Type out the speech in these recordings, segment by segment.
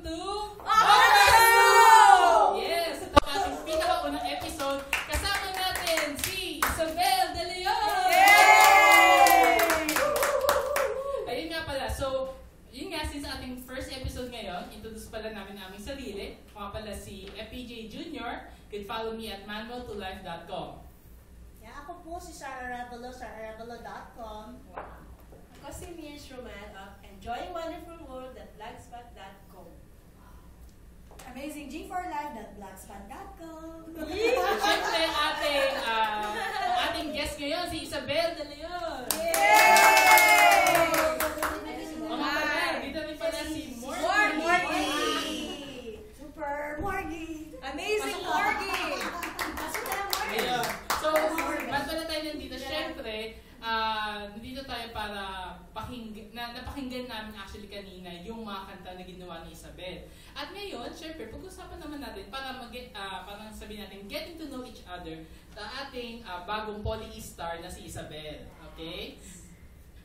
welcome to Show! Yes! Ito ang ating pinakaunang episode. Kasama natin si Isabel De Leon! Yay! Ayun nga pala. So, yun nga, since ating first episode ngayon, introduce pala namin aming sarili. Ako pala si FPJ Jr. You can follow me at manualtolife.com. Yeah, ako po si Sarah Arevalo sa arevalo.com. Wow. Ako si Miss Roman of enjoyingwonderfulworld.blogspot.com. AmazingG4Life.blogspot.com. Siyempre, ating guest ngayon, si Isabel De Leon! Yay! Mga pala, dito rin pala si Morgy! Super Morgy! Amazing Morgy! Ayun. So, ba't pala tayo nandito? Siyempre, nandito tayo para napakinggan namin actually kanina yung mga kanta na ginawa ni Isabel. At ngayon, syempre, pag-usapan naman natin para parang sabihin natin, getting to know each other sa ating bagong poly-star na si Isabel. Okay?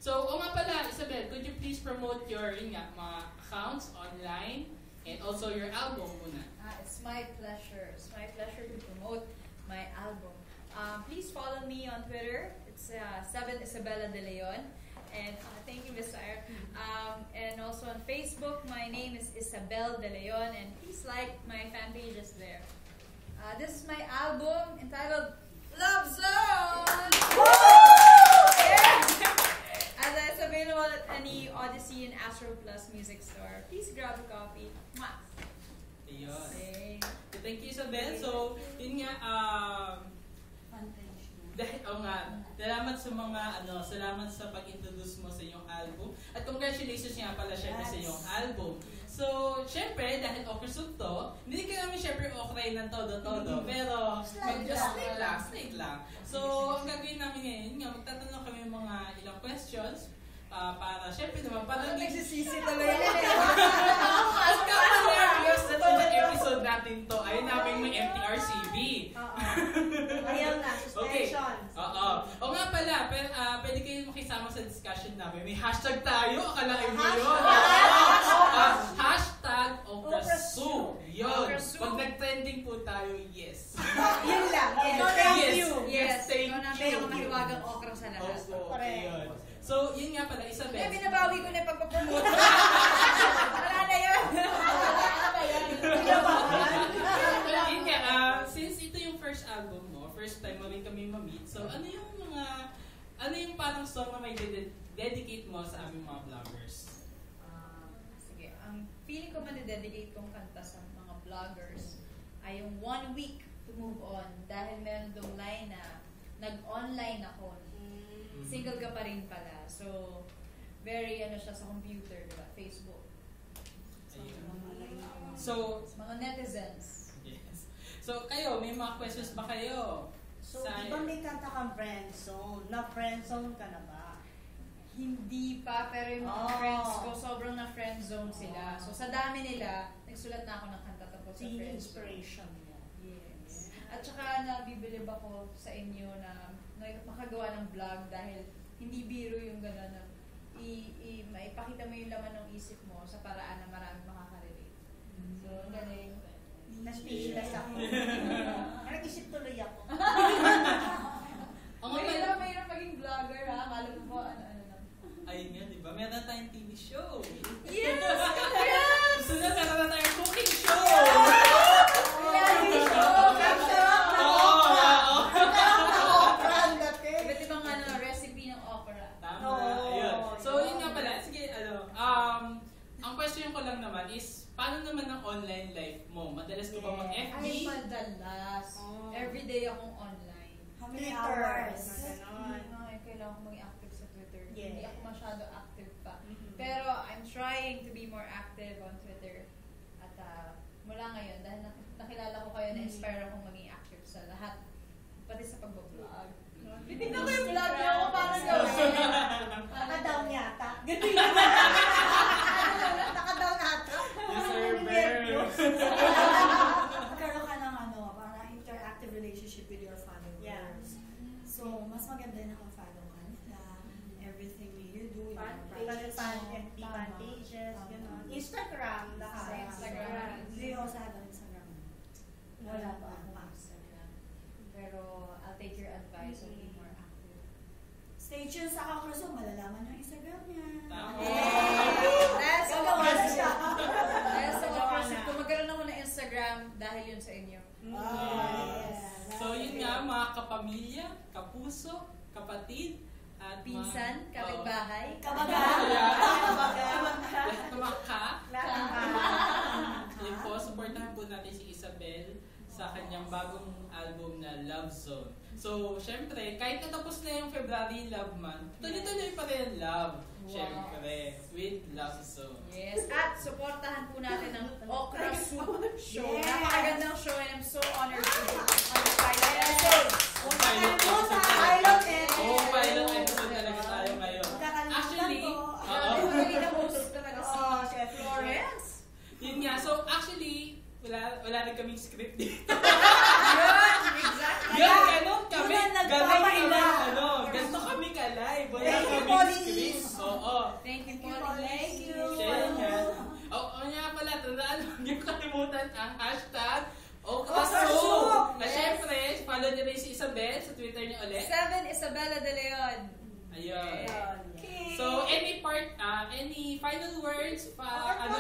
So, o nga pala, Isabel, could you please promote your mga accounts online and also your album muna? It's my pleasure. It's my pleasure to promote my album. Please follow me on Twitter. It's 7 Isabella De Leon. And thank you, Ms. Sire. And also on Facebook, my name is Isabel De Leon. And please like my fan pages there. This is my album entitled Love Zone! Yeah. And it's available at any Odyssey and Astro Plus music store. Please grab a copy. Mwah! Ayun. Hey. Thank you, Isabel. So, yun nga, salamat sa pag-introduce mo sa iyong album. At congratulations nga pala syempre sa iyong album. So, syempre, dahil okra soup to, hindi ka namin syempre okray ng todo-todo, pero slide lang. So, ang gagawin namin ngayon, magtatanong kami ng mga ilang questions, para syempre naman, para nagsisisi talaga. As ka-hilarious na ito na episode natin to, ayun namin may MTRCB. Ayaw na, suspension. Oo. O nga pala, pwede kayo makisama sa discussion namin. May hashtag tayo, akalain mo yun. Hashtag OkraSoup. Yun. Pag nag-trending po tayo, yes. Yun lang. Yes, thank you. Meron mahiwagang okra sa lahat. Correct. So, yun nga pala, Isabel. Eh, binabawi ko na yung pagpapromote. Wala na yun. Yun nga, since ito yung first album mo, first time mo rin kami ma-meet, so ano yung parang song na may dedicate mo sa aming mga vloggers? Sige, ang feeling ko man-dedicate kong kanta sa mga vloggers ay yung 1 week to move on dahil meron dong line na nag-online ako. Single ka pa rin pala. So, very siya sa computer, diba? Facebook. So, mga netizens. yes. So, kayo, may mga questions ba kayo? So, di ba may kanta kang friendzone? Na-friendzone ka na ba? Hindi pa, pero yung mga friends ko, sobrang na friendzone sila. So, sa dami nila, nagsulat na ako ng kanta tungkol sa Yung friendzone. inspiration mo. Yes. At saka nabibilib ako sa inyo na makagawa ng vlog dahil hindi biro yung gano'n na maipakita mo yung laman ng isip mo sa paraan na maraming makaka-relate. So, ang galing. Na-speechless ako. Nag-isip tuloy ako. Mahirap maging vlogger ha. Kala mo ba ano lang. Ayun nga, di ba? Meron tayong TV show. Yes! Gusto na, meron na tayong cooking show! Reality show! Iba't ibang recipe ng okra. Tama, ayun. So, yun nga pala. Sige, ang question ko lang naman is, paano naman ang online life mo? Madalas ko ba mag-FB? Ay, madalas. Everyday akong online. How many hours? Ay, kailangan kong maging active sa Twitter. Yeah. Hindi ako masyado active pa. Pero I'm trying to be more active on Twitter. At mula ngayon, dahil nakilala ko kayo, na-inspire akong maging active sa lahat. Pati sa pag-vlog. Titignan ko yung vlog niyo ako para gawin. Naka-down yata. Naka-down ata. Magkaroon ka ng parang interactive relationship with your followers. Yeah. So, mas maganda na kung follow ka nila. Everything you do, Fan pages, gano'n. Instagram, lahat. dahil yun sa inyo. Yes. So yun nga, mga kapamilya, kapuso, kapatid, at Pinsan, mga- kapitbahay. Kabaga. Lahat ng mga ka. Lahat ng Yun po, supportahan po natin si Isabel sa kanyang bagong album na Love Zone. So, syempre, kahit natapos na yung February Love Month, tuloy-tuloy pa rin ang love. Wow. Syempre, with Love Zone. Yes, at supportahan po natin ang Okra Soup Show. Yes. Napakagandang show and I'm so honored to be on the pilot episode. Pilot episode talaga. Pilot eh. Oo, pilot episode talaga tayo ngayon. Magkakalimutan Actually, ko. oo. Magaling na host talaga si Oo, Chef Florence. Yun nga, so actually, wala rin kaming script dito. Yun, exactly. Yun, ganon kami. Yun, Ganon nagpapaiba. kami, ganito kami ka-live. Wala Thank you, kaming Polly. script. Oo. Thank you, Thank you, Polly. Thank you. Share yan. Oo nga pala, tandaan, huwag niyo kalimutan ang hashtag Okra Okraso. Soup. Na syempre, follow niyo rin si Isabel sa Twitter niya ulit. 7 Isabella De Leon. Ayun. Okay. So, any final words,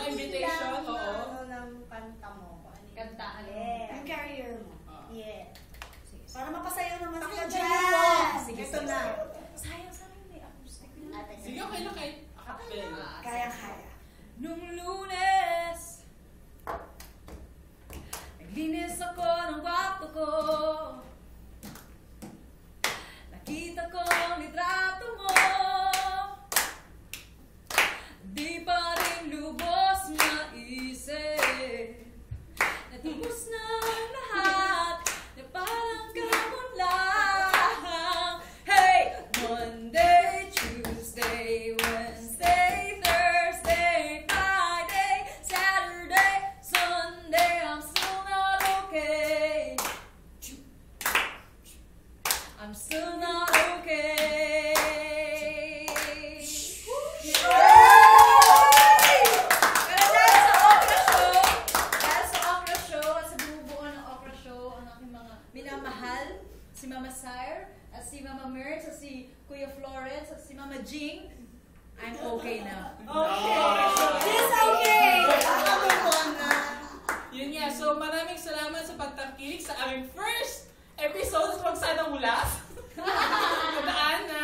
invitation? Oo. Ano ng kanta mo? Kanta, ano? Yeah. Yung career mo. Yeah. Para mapasaya naman sila Pakinggan dyan. mo. Sige, Ito sige. na. Sayang sana yung may acoustic na. Sige, okay lang kahit acapella. Kaya-kaya. Nung Lunes, naglinis ako ng kwarto ko. Nakita ko ang litrato mo. Di pa rin lubos maisip. Natapos na ang lahat, na parang kahapon lang. Hey! Monday, Tuesday, Wednesday, Thursday, Friday, Saturday, Sunday, I'm still not okay. I'm still not okay. Pero dahil sa Okra Show at sa bumubuo ng Okra Show, ang aking mga minamahal, si Mama Sire, at si Mama Mertz, at si Kuya Florence, at si Mama Jing, I'm okay now. She's okay. Move on na. Yun nga, so maraming salamat sa pagtangkilik sa aming first episode sa Pagsanang Ulas. Tandaan na,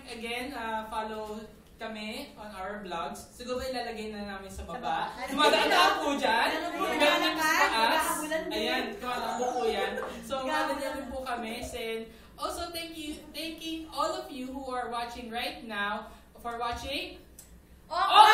again, follow kami on our vlogs. Siguro ilalagay na namin sa baba. Tumadaan po dyan. Tumadaan sa taas. Ayan, tumadaan po yan. So, malalagay po kami. And also, thanking all of you who are watching right now for watching Okra